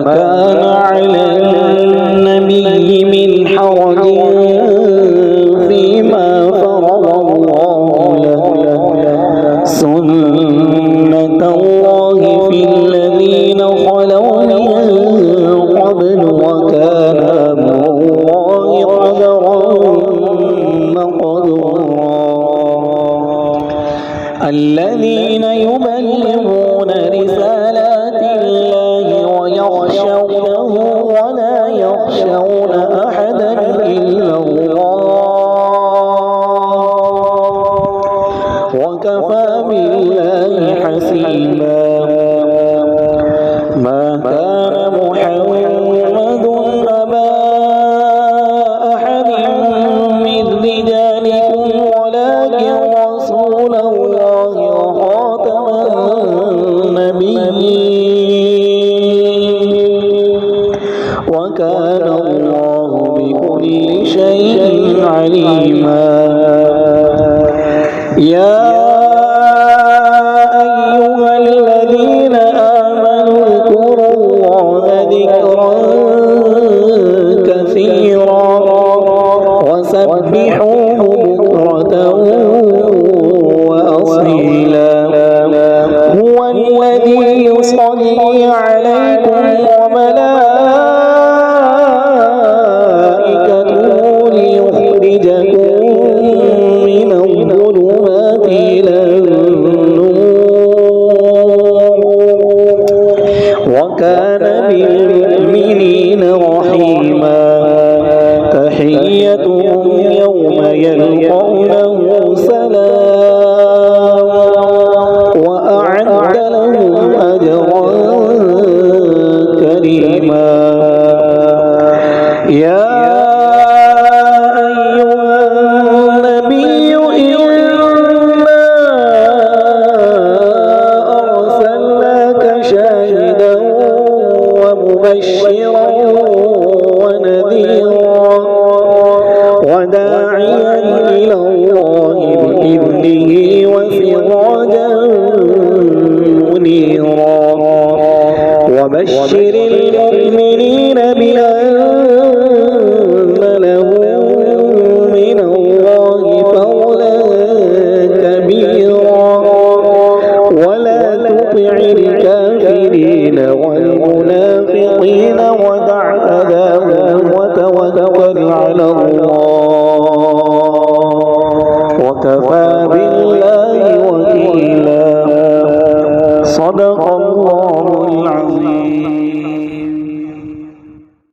كان على النبي من حرج فيما فرض الله له سنة الله في الذين خلوا من قبل وكان أمر الله قدرا مقدورا الذين يبلغون رسالات الله ويخشونه ولا يخشون أحدا إلا الله وكفى بالله حسيبا ما كان محمد أبا أحد من رجالكم ولكن رسول الله وخاتم النبيين وكان الله بكل شيء عليما يا أيها الذين آمنوا اذكروا الله ذكرا كثيرا وسبحوه بكرة وأصيلا هو الذي يصلي عليكم وملائكته ليخرجكم من الظلمات إلى النور وكان بالمؤمنين رحيما تحيتهم يوم يلقونه سلام وأعد لهم أجرا كريما يا أيها النبي إنا أرسلناك شاهدا ومبشرا ونذيرا وداعيا إلى الله بإذنه وسراجا منيرا وبشر المؤمنين بأن لهم من الله فضلا كبيرا ولا تطع الكافرين والمنافقين ودع أذاهم وتوكل على الله وكفى بالله وكيلا صدق